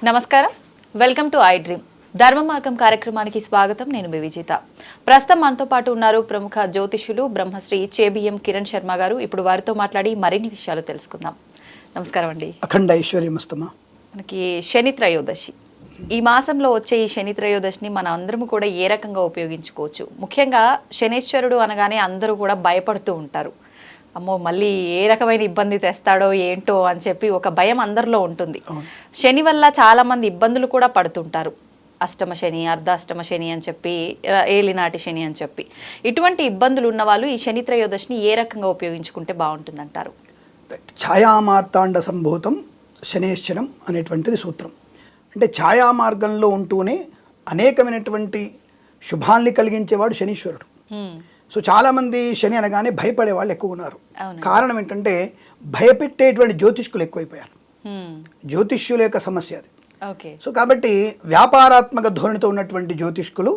నమస్కారం, welcome to I dream. ధర్మ మార్గం కార్యక్రమానికి స్వాగతం. నేను మీ విజేత. ప్రస్తుతం మనతో పాటు ఉన్నారు ప్రముఖ జ్యోతిష్యులు బ్రహ్మశ్రీ చేబిఎం కిరణ్ శర్మ గారు. ఇప్పుడు వారితో మాట్లాడి మరిన్ని విషయాలు తెలుసుకుందాం. నమస్కారం అండి. అఖండ ఐశ్వర్యమస్తమా. మనకి శని త్రయోదశి, ఈ మాసంలో వచ్చే ఈ శని త్రయోదశిని మన అందరం కూడా ఏ రకంగా ఉపయోగించుకోవచ్చు? ముఖ్యంగా శనేశ్వరుడు అనగానే అందరూ కూడా భయపడుతూ ఉంటారు. అమ్మో మళ్ళీ ఏ రకమైన ఇబ్బంది తెస్తాడో ఏంటో అని చెప్పి ఒక భయం అందరిలో ఉంటుంది. శని వల్ల చాలా మంది ఇబ్బందులు కూడా పడుతుంటారు. అష్టమ శని, అర్ధాష్టమ శని అని చెప్పి, ఏలినాటి శని అని చెప్పి, ఇటువంటి ఇబ్బందులు ఉన్న వాళ్ళు ఈ శని త్రయోదశిని ఏ రకంగా ఉపయోగించుకుంటే బాగుంటుందంటారు? ఛాయామార్తాండ సంభూతం శనేశ్వరం అనేటువంటిది సూత్రం. అంటే ఛాయా మార్గంలో ఉంటూనే అనేకమైనటువంటి శుభాల్ని కలిగించేవాడు శనీశ్వరుడు. సో చాలామంది శని అనగానే భయపడే వాళ్ళు ఎక్కువ ఉన్నారు. కారణం ఏంటంటే భయపెట్టేటువంటి జ్యోతిష్కులు ఎక్కువైపోయారు. జ్యోతిష్యుల యొక్క సమస్య అది. సో కాబట్టి వ్యాపారాత్మక ధోరణితో ఉన్నటువంటి జ్యోతిష్కులు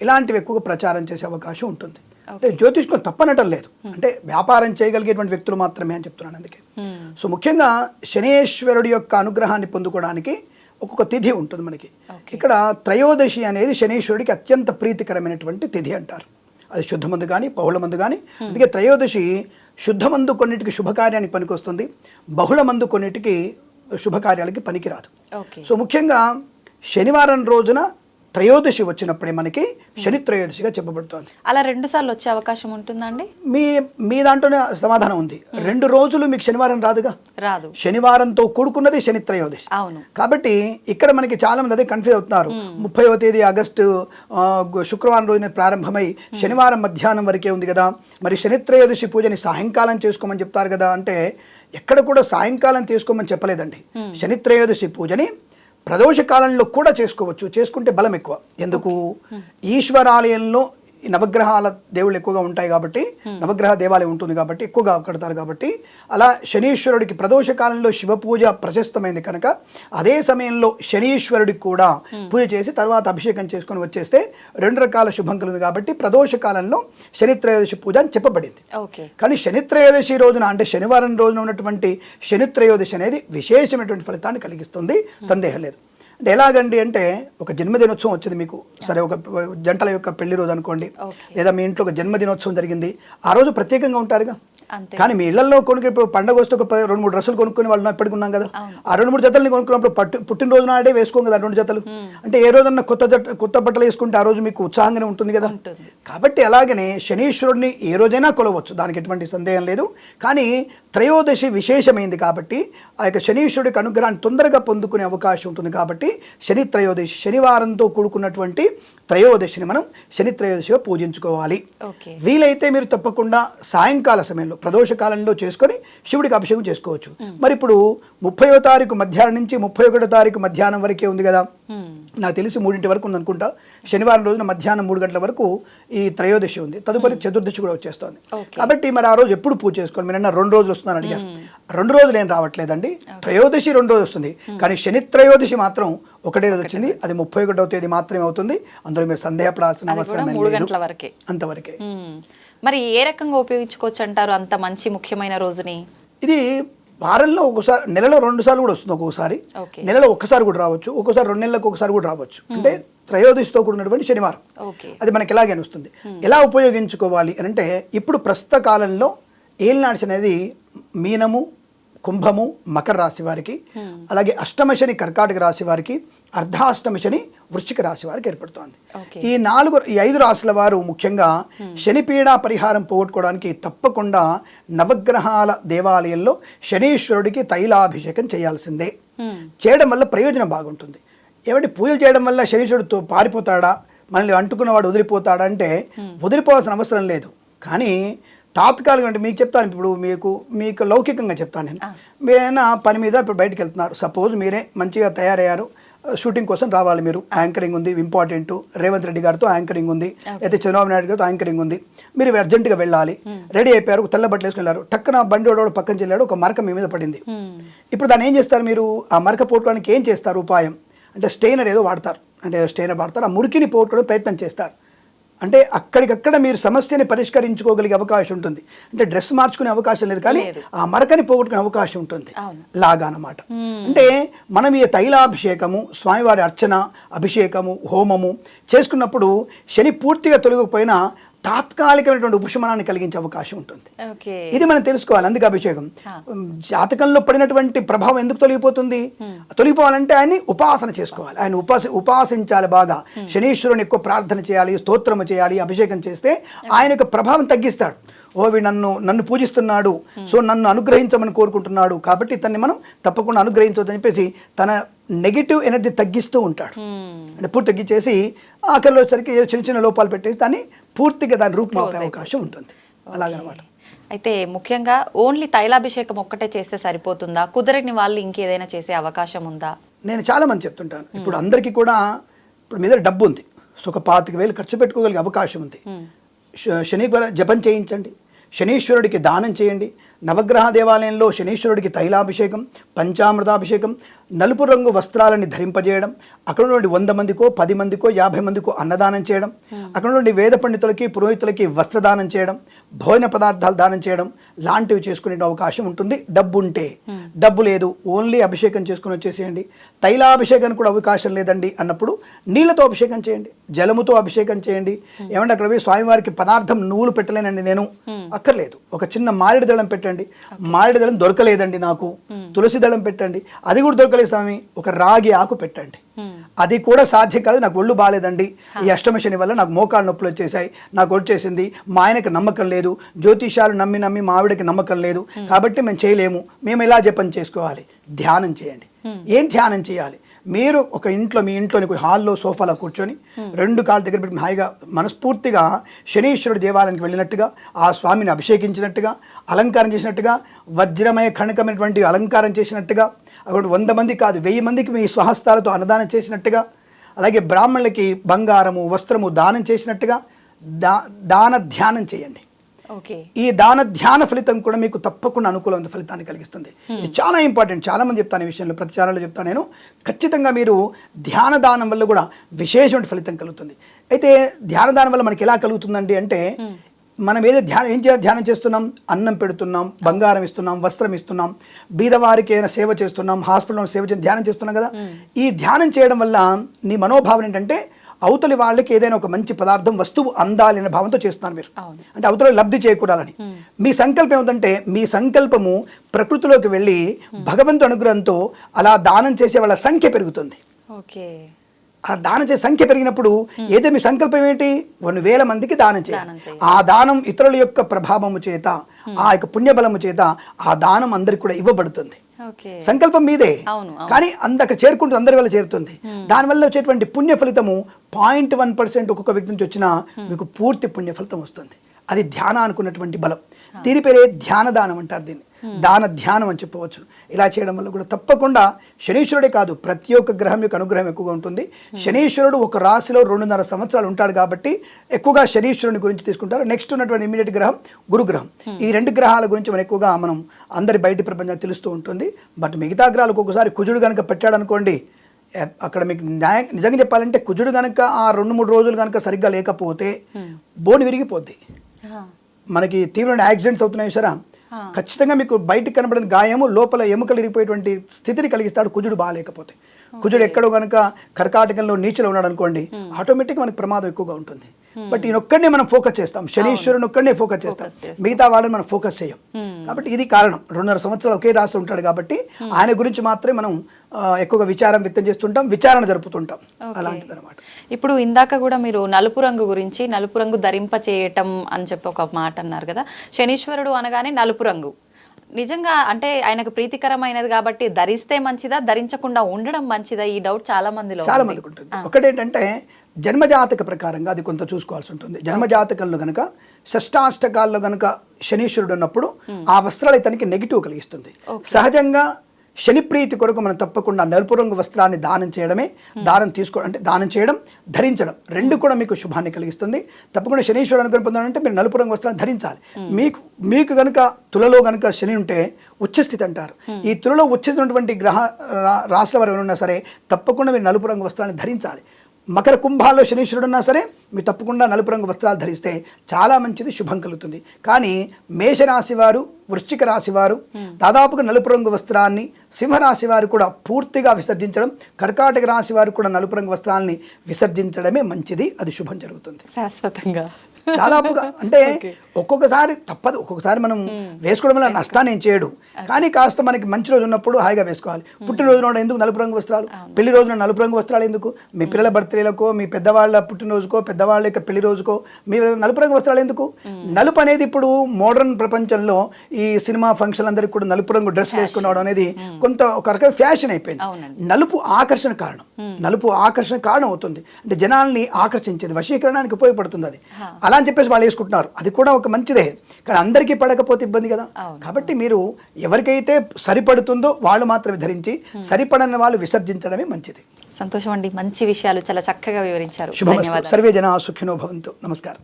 ఇలాంటివి ఎక్కువగా ప్రచారం చేసే అవకాశం ఉంటుంది. అంటే జ్యోతిష్కులు తప్పనటం లేదు, అంటే వ్యాపారం చేయగలిగేటువంటి వ్యక్తులు మాత్రమే అని చెప్తున్నాను. అందుకే సో ముఖ్యంగా శనేశ్వరుడి యొక్క అనుగ్రహాన్ని పొందుకోవడానికి ఒక్కొక్క తిథి ఉంటుంది మనకి. ఇక్కడ త్రయోదశి అనేది శనీశ్వరుడికి అత్యంత ప్రీతికరమైనటువంటి తిథి అంటారు. అది శుద్ధమందు కానీ బహుళమందు కానీ. అందుకే త్రయోదశి శుద్ధమందు కొన్నిటికి శుభకార్యానికి పనికొస్తుంది, బహుళమందు కొన్నిటికి శుభకార్యాలకి పనికిరాదు. సో ముఖ్యంగా శనివారం రోజున త్రయోదశి వచ్చినప్పుడే మనకి శని త్రయోదశిగా చెప్పబడుతోంది. అలా 2 సార్లు వచ్చే అవకాశం ఉంటుందండి? మీ దాంట్లోనే సమాధానం ఉంది. 2 రోజులు మీకు శనివారం రాదు. శనివారంతో కూడుకున్నది శని త్రయోదశి. అవును. కాబట్టి ఇక్కడ మనకి చాలా మంది అదే కన్ఫ్యూజ్ అవుతున్నారు. 30వ తేదీ ఆగస్టు శుక్రవారం రోజున ప్రారంభమై శనివారం మధ్యాహ్నం వరకే ఉంది కదా, మరి శని త్రయోదశి పూజని సాయంకాలం చేసుకోమని చెప్తారు కదా అంటే ఎక్కడ కూడా సాయంకాలం చేసుకోమని చెప్పలేదండి. శని త్రయోదశి పూజని ప్రదోష కాలంలో కూడా చేసుకోవచ్చు, చేసుకుంటే బలం ఎక్కువ. ఎందుకు? ఈశ్వరాలయంలో ఈ నవగ్రహాల దేవుళ్ళు ఎక్కువగా ఉంటాయి కాబట్టి, నవగ్రహ దేవాలయం ఉంటుంది కాబట్టి ఎక్కువగా కడతారు కాబట్టి, అలా శనీశ్వరుడికి ప్రదోష కాలంలో శివ పూజ ప్రశస్తమైంది కనుక అదే సమయంలో శనీశ్వరుడికి కూడా పూజ చేసి తర్వాత అభిషేకం చేసుకొని వచ్చేస్తే 2 రకాల శుభం కలుగుతుంది. కాబట్టి ప్రదోష కాలంలో శని త్రయోదశి పూజ అని చెప్పబడింది. కానీ శని త్రయోదశి రోజున అంటే శనివారం రోజున ఉన్నటువంటి శని త్రయోదశి అనేది విశేషమైనటువంటి ఫలితాన్ని కలిగిస్తుంది, సందేహం లేదు. అంటే ఎలాగండి అంటే ఒక జన్మదినోత్సవం వచ్చింది మీకు, సరే ఒక జంటల యొక్క పెళ్లి రోజు అనుకోండి, లేదా మీ ఇంట్లో ఒక జన్మదినోత్సవం జరిగింది, ఆ రోజు ప్రత్యేకంగా ఉంటారుగా. కానీ మీ ఇళ్లలో కొనుక్కు ఇప్పుడు పండగ వస్తే ఒక 2-3 డ్రెస్సులు కొనుక్కుని వాళ్ళు ఎప్పటికి ఉన్నాం కదా, ఆ 2-3 జతల్ని కొనుక్కున్నప్పుడు పుట్టినరోజు నాడే వేసుకోం కదా 2 జతలు. అంటే ఏ రోజన్నా కొత్త బట్టలు వేసుకుంటే ఆ రోజు మీకు ఉత్సాహంగానే ఉంటుంది కదా. కాబట్టి అలాగనే శనీశ్వరుడిని ఏ రోజైనా కొలవచ్చు, దానికి ఎటువంటి సందేహం లేదు. కానీ త్రయోదశి విశేషమైంది కాబట్టి ఆ యొక్క శనీశ్వరుడికి అనుగ్రహాన్ని తొందరగా పొందుకునే అవకాశం ఉంటుంది. కాబట్టి శని త్రయోదశి, శనివారంతో కూడుకున్నటువంటి త్రయోదశిని మనం శని త్రయోదశిగా పూజించుకోవాలి. వీలైతే మీరు తప్పకుండా సాయంకాల సమయంలో ప్రదోష కాలంలో చేసుకొని శివుడికి అభిషేకం చేసుకోవచ్చు. మరి ఇప్పుడు 30వ తారీఖు మధ్యాహ్నం నుంచి 31వ తారీఖు మధ్యాహ్నం వరకే ఉంది కదా, నాకు తెలిసి 3 వరకు ఉంది అనుకుంటా. శనివారం రోజున మధ్యాహ్నం 3 గంటల వరకు ఈ త్రయోదశి ఉంది, తదుపరి చతుర్దశి కూడా వచ్చేస్తుంది. కాబట్టి మరి ఆ రోజు ఎప్పుడు పూజ చేసుకోవాలి? మీరు 2 రోజులు వస్తున్నారు అడిగారు. 2 రోజులు ఏం రావట్లేదండి, త్రయోదశి 2 రోజులు వస్తుంది. కానీ శని త్రయోదశి మాత్రం ఒకటే రోజు వచ్చింది, అది 31వ తేదీ మాత్రమే అవుతుంది. అందులో మీరు సందేహపడాల్సిన అవసరం లేదు, అంతవరకే. మరి ఏ రకంగా ఉపయోగించుకోవచ్చు అంటారు అంత మంచి ముఖ్యమైన రోజుని? ఇది వారంలో ఒకసారి, నెలలో 2 సార్లు కూడా వస్తుంది, ఒక్కొక్కసారి నెలలో ఒక్కసారి కూడా రావచ్చు, ఒక్కోసారి 2 నెలలకు ఒకసారి కూడా రావచ్చు. అంటే త్రయోదశితో కూడినటువంటి శనివారం, అది మనకి ఎలాగైనా వస్తుంది. ఎలా ఉపయోగించుకోవాలి అని అంటే ఇప్పుడు ప్రస్తుత కాలంలో ఏలినాటి అనేది మీనము, కుంభము, మకర రాశి వారికి, అలాగే అష్టమ శని కర్కాటక రాశి వారికి, అర్ధాష్టమ శని వృశ్చిక రాశి వారికి ఏర్పడుతోంది. ఈ 5 రాశుల వారు ముఖ్యంగా శనిపీడా పరిహారం పోగొట్టుకోవడానికి తప్పకుండా నవగ్రహాల దేవాలయంలో శనీశ్వరుడికి తైలాభిషేకం చేయాల్సిందే. చేయడం వల్ల ప్రయోజనం బాగుంటుంది. ఏమంటే పూజలు చేయడం వల్ల శనీశ్వరుడితో పారిపోతాడా, మనల్ని అంటుకున్నవాడు వదిలిపోతాడా అంటే వదిలిపోవాల్సిన అవసరం లేదు. కానీ తాత్కాలిక అంటే మీకు చెప్తాను, ఇప్పుడు మీకు లౌకికంగా చెప్తాను నేను. మీరైనా పని మీద ఇప్పుడు బయటకు వెళ్తున్నారు, సపోజ్ మీరే మంచిగా తయారయ్యారు, షూటింగ్ కోసం రావాలి, మీరు యాంకరింగ్ ఉంది ఇంపార్టెంట్, రేవంత్ రెడ్డి గారితో యాంకరింగ్ ఉంది, అయితే చంద్రబాబు నాయుడు గారితో యాంకరింగ్ ఉంది, మీరు అర్జెంటుగా వెళ్ళాలి, రెడీ అయిపోయారు, తెల్ల బట్టలు వేసుకెళ్ళారు, టక్కున బండి వాడు పక్కన చెల్లాడు, ఒక మరక మీ మీద పడింది. ఇప్పుడు దాన్ని ఏం చేస్తారు మీరు? ఆ మరక పోవడానికి ఏం చేస్తారు ఉపాయం అంటే స్టెయినర్ ఏదో వాడతారు, అంటే స్టెయినర్ వాడతారు, ఆ మురికిని పోగొట్టుకోవడం ప్రయత్నం చేస్తారు. అంటే అక్కడికక్కడ మీరు సమస్యని పరిష్కరించుకోగలిగే అవకాశం ఉంటుంది. అంటే డ్రెస్ మార్చుకునే అవకాశం లేదు, కానీ ఆ మరకని పోగొట్టుకునే అవకాశం ఉంటుంది లాగా అన్నమాట. అంటే మనం ఈ తైలాభిషేకము, స్వామివారి అర్చన, అభిషేకము, హోమము చేసుకున్నప్పుడు శని పూర్తిగా తొలగకపోయినా తాత్కాలికమైనటువంటి ఉపశమనాన్ని కలిగించే అవకాశం ఉంటుంది. ఇది మనం తెలుసుకోవాలి. అందుకే అభిషేకం జాతకంలో పడినటువంటి ప్రభావం ఎందుకు తొలగిపోతుంది? తొలగిపోవాలంటే ఆయన్ని ఉపాసన చేసుకోవాలి, ఆయన ఉపాసించాలి బాగా. శనీశ్వరుని ఎక్కువ ప్రార్థన చేయాలి, స్తోత్రము చేయాలి. అభిషేకం చేస్తే ఆయన యొక్క ప్రభావం తగ్గిస్తాడు. వీడు నన్ను పూజిస్తున్నాడు, సో నన్ను అనుగ్రహించమని కోరుకుంటున్నాడు, కాబట్టి తన్ని మనం తప్పకుండా అనుగ్రహించవద్దని చెప్పేసి తన నెగిటివ్ ఎనర్జీ తగ్గిస్తూ ఉంటాడు. అంటే పూర్తి తగ్గించేసి ఆఖరిలో వచ్చరికి చిన్న చిన్న లోపాలు పెట్టేసి దాన్ని పూర్తిగా దాని రూపమాపే అవకాశం ఉంటుంది. అలాగనమాట. అయితే ముఖ్యంగా ఓన్లీ తైలాభిషేకం ఒక్కటే చేస్తే సరిపోతుందా? కుదరని వాళ్ళు ఇంకేదైనా చేసే అవకాశం ఉందా? నేను చాలా మంది చెప్తుంటాను, ఇప్పుడు అందరికీ కూడా ఇప్పుడు మీద డబ్బు ఉంది, సో ఒక 25,000 ఖర్చు పెట్టుకోగలిగే అవకాశం ఉంది. శనివార జపం చేయించండి, శనీశ్వరుడికి దానం చేయండి. నవగ్రహ దేవాలయంలో శనీశ్వరుడికి తైలాభిషేకం, పంచామృతాభిషేకం, నలుపు రంగు వస్త్రాలని ధరింపజేయడం, అక్కడ నుండి 100 మందికో 10 మందికో 50 మందికో అన్నదానం చేయడం, అక్కడ నుండి వేద పండితులకి పురోహితులకి వస్త్రదానం చేయడం, భోజన పదార్థాలు దానం చేయడం లాంటివి చేసుకునే అవకాశం ఉంటుంది డబ్బు ఉంటే. డబ్బు లేదు, ఓన్లీ అభిషేకం చేసుకుని వచ్చేసేయండి. తైలాభిషేకానికి కూడా అవకాశం లేదండి అన్నప్పుడు నీళ్లతో అభిషేకం చేయండి, జలముతో అభిషేకం చేయండి. ఏమంటే అక్కడ పోయి స్వామివారికి పదార్థం నువ్వులు పెట్టలేనండి నేను, అక్కర్లేదు. ఒక చిన్న మారేడు దళం పెట్టండి, మారేడు దళం దొరకలేదండి నాకు, తులసి దళం పెట్టండి, అది కూడా దొరకలేదు స్వామి, ఒక రాగి ఆకు పెట్టండి, అది కూడా సాధ్యం కాదు, నాకు ఒళ్ళు బాగాలేదండి, ఈ అష్టమ శని వల్ల నాకు మోకాళ్ళ నొప్పులు వచ్చేసాయి, నాకు వచ్చేసింది, మా ఆయనకి నమ్మకం లేదు, జ్యోతిషాలు నమ్మి మా ఆవిడకి నమ్మకం లేదు, కాబట్టి మేము చేయలేము, మేము ఎలా జపం చేసుకోవాలి? ధ్యానం చేయండి. ఏం ధ్యానం చేయాలి? మీరు ఒక ఇంట్లో, మీ ఇంట్లోని హాల్లో సోఫాలో కూర్చొని 2 కాళ్ళ దగ్గర పెట్టి హాయిగా మనస్ఫూర్తిగా శనీశ్వరుడి దేవాలయానికి వెళ్ళినట్టుగా, ఆ స్వామిని అభిషేకించినట్టుగా, అలంకారం చేసినట్టుగా, వజ్రమయ కణకమైనటువంటి అలంకారం చేసినట్టుగా, అక్కడ 100 మంది కాదు 1000 మందికి మీ స్వహస్తాలతో అన్నదానం చేసినట్టుగా, అలాగే బ్రాహ్మణులకి బంగారము వస్త్రము దానం చేసినట్టుగా దాన ధ్యానం చేయండి. ఈ దాన ధ్యాన ఫలితం కూడా మీకు తప్పకుండా అనుకూలమైన ఫలితాన్ని కలిగిస్తుంది. ఇది చాలా ఇంపార్టెంట్. చాలా మంది చెప్తాను ఈ విషయంలో, ప్రతి ఛానల్లో చెప్తాను నేను. ఖచ్చితంగా మీరు ధ్యాన దానం వల్ల కూడా విశేషమైన ఫలితం కలుగుతుంది. అయితే ధ్యాన దానం వల్ల మనకి ఎలా కలుగుతుందండి అంటే, మనం ధ్యానం చేస్తున్నాం, అన్నం పెడుతున్నాం, బంగారం ఇస్తున్నాం, వస్త్రం ఇస్తున్నాం, బీదవారికి ఏదైనా సేవ చేస్తున్నాం, హాస్పిటల్లో సేవ ధ్యానం చేస్తున్నాం కదా. ఈ ధ్యానం చేయడం వల్ల నీ మనోభావన ఏంటంటే, అవతలి వాళ్ళకి ఏదైనా ఒక మంచి పదార్థం వస్తువు అందాలి అనే భావంతో చేస్తున్నారు మీరు, అంటే అవతల లబ్ధి చేకూరాలని. మీ సంకల్పం ఏమిటంటే, మీ సంకల్పము ప్రకృతిలోకి వెళ్ళి భగవంతు అనుగ్రహంతో అలా దానం చేసే వాళ్ళ సంఖ్య పెరుగుతుంది. ఆ దానం చేసే సంఖ్య పెరిగినప్పుడు ఏదో మీ సంకల్పం ఏంటి? 1,000 మందికి దానం చేయాలి. ఆ దానం ఇతరుల యొక్క ప్రభావము చేత, ఆ యొక్క పుణ్యబలము చేత ఆ దానం అందరికి కూడా ఇవ్వబడుతుంది. సంకల్పం మీదే, కానీ అక్కడ చేరుకుంటూ అందరి వల్ల చేరుతుంది. దానివల్ల వచ్చేటువంటి పుణ్య ఫలితము 0.1% ఒక్కొక్క వ్యక్తి నుంచి వచ్చినా మీకు పూర్తి పుణ్య ఫలితం వస్తుంది. అది ధ్యానానికి ఉన్నటువంటి బలం. దీని పేరే ధ్యాన దానం అంటారు, దీన్ని దాన ధ్యానం అని చెప్పవచ్చు. ఇలా చేయడం వల్ల కూడా తప్పకుండా శనీశ్వరుడే కాదు, ప్రతి ఒక్క గ్రహం యొక్క అనుగ్రహం ఎక్కువగా ఉంటుంది. శనీశ్వరుడు ఒక రాశిలో 2.5 సంవత్సరాలు ఉంటాడు కాబట్టి ఎక్కువగా శనీశ్వరుని గురించి తీసుకుంటారు. నెక్స్ట్ ఉన్నటువంటి ఇమీడియట్ గ్రహం గురుగ్రహం. ఈ 2 గ్రహాల గురించి మనం ఎక్కువగా అందరి బయటి ప్రపంచం తెలుస్తూ ఉంటుంది. బట్ మిగతా గ్రహాలకు ఒక్కొక్కసారి కుజుడు కనుక పెట్టాడనుకోండి, అక్కడ మీకు నిజంగా చెప్పాలంటే కుజుడు కనుక ఆ 2-3 రోజులు కనుక సరిగ్గా లేకపోతే బోన్ విరిగిపోద్ది. మనకి తీవ్రమైన యాక్సిడెంట్స్ అవుతున్నాయి సరే, ఖచ్చితంగా మీకు బయటికి కనబడిన గాయము లోపల ఎముకలు ఇరిగిపోయేటువంటి స్థితిని కలిగిస్తాడు కుజుడు బాగాలేకపోతే. కుజుడు ఎక్కడో కనుక కర్కాటకంలో నీచులో ఉన్నాడు అనుకోండి, ఆటోమేటిక్ మనకు ప్రమాదం ఎక్కువగా ఉంటుంది. బట్ ఈయనొక్కడనే మనం ఫోకస్ చేస్తాం, శనీశ్వరుని ఒక్కడనే ఫోకస్ చేస్తాం, మిగతా వాళ్ళని మనం ఫోకస్ చేయం. కాబట్టి ఇది కారణం. 2.5 సంవత్సరాలు ఒకే రాష్ట్రం ఉంటాడు కాబట్టి ఆయన గురించి మాత్రమే మనం ఎక్కువగా విచారం వ్యక్తం చేస్తుంటాం, విచారణ జరుపుతుంటాం. అలాంటిది అనమాట. ఇప్పుడు ఇందాక కూడా మీరు నలుపు రంగు గురించి, నలుపు రంగు ధరింప చేయటం అని చెప్పి ఒక మాట అన్నారు కదా. శనీశ్వరుడు అనగానే నలుపు రంగు నిజంగా అంటే ఆయనకు ప్రీతికరమైనది కాబట్టి ధరిస్తే మంచిదా, ధరించకుండా ఉండడం మంచిదా? ఈ డౌట్ చాలా మందికి ఉంటుంది. ఒకటేంటంటే జన్మజాతక ప్రకారంగా అది కొంత చూసుకోవాల్సి ఉంటుంది. జన్మజాతకంలో గనక షష్టాష్టకాల్లో గనక శనీశ్వరుడు ఉన్నప్పుడు ఆ వస్త్రాలు ఇతనికి నెగిటివ్ కలిగిస్తుంది. సహజంగా శని ప్రీతి కొరకు మనం తప్పకుండా నలుపు రంగు వస్త్రాన్ని దానం చేయడమే, దానం చేయడం, ధరించడం 2 కూడా మీకు శుభాన్ని కలిగిస్తుంది. తప్పకుండా శనీశ్వరుడు అనుగ్రహం పొందాలంటే మీరు నలుపు రంగు వస్త్రాన్ని ధరించాలి. మీకు కనుక తులలో కనుక శని ఉంటే ఉచ్చస్థితి అంటారు. ఈ తులలో ఉచ్చసినటువంటి రాశుల వారు ఎవరున్నా సరే తప్పకుండా మీరు నలుపు రంగు వస్త్రాన్ని ధరించాలి. మకర కుంభాల్లో శనీశ్వరుడు ఉన్నా సరే మీరు తప్పకుండా నలుపు రంగు వస్త్రాలు ధరిస్తే చాలా మంచిది, శుభం కలుగుతుంది. కానీ మేషరాశి వారు, వృశ్చిక రాశి వారు దాదాపుగా నలుపు రంగు వస్త్రాన్ని, సింహరాశి వారు కూడా పూర్తిగా విసర్జించడం, కర్కాటక రాశి వారు కూడా నలుపు రంగు వస్త్రాన్ని విసర్జించడమే మంచిది, అది శుభం జరుగుతుంది శాశ్వతంగా. దాదాపుగా. అంటే ఒక్కొక్కసారి తప్పదు, ఒక్కొక్కసారి మనం వేసుకోవడం వల్ల నష్టాన్ని ఏం చేయడు, కానీ కాస్త మనకి మంచి రోజు ఉన్నప్పుడు హాయిగా వేసుకోవాలి. పుట్టినరోజున ఎందుకు నలుపు రంగు వస్త్రాలు, పెళ్లి రోజున నలుపు రంగు వస్త్రాలు ఎందుకు, మీ పిల్లల బర్త్డేలకో, మీ పెద్దవాళ్ళ పుట్టినరోజుకో, పెద్దవాళ్ళ యొక్క పెళ్లి రోజుకో మీరు నలుపు రంగు వస్త్రాలు ఎందుకు? నలుపు అనేది ఇప్పుడు మోడర్న్ ప్రపంచంలో ఈ సినిమా ఫంక్షన్ అందరికి కూడా నలుపు రంగు డ్రెస్ వేసుకున్నాడు అనేది కొంత ఒక రకమైన ఫ్యాషన్ అయిపోయింది. నలుపు ఆకర్షణ కారణం, నలుపు ఆకర్షణ కారణం అవుతుంది. అంటే జనాల్ని ఆకర్షించేది, వశీకరణానికి ఉపయోగపడుతుంది అది. అలా అని చెప్పేసి వాళ్ళు వేసుకుంటున్నారు, అది కూడా ఒక మంచిదే, కానీ అందరికీ పడకపోతే ఇబ్బంది కదా. కాబట్టి మీరు ఎవరికైతే సరిపడుతుందో వాళ్ళు మాత్రమే ధరించి, సరిపడని వాళ్ళు విసర్జించడమే మంచిది. సంతోషం అండి, మంచి విషయాలు చాలా చక్కగా వివరించారు. శుభమస్తు. సర్వే జనా సుఖినో భవంతు. నమస్కారం.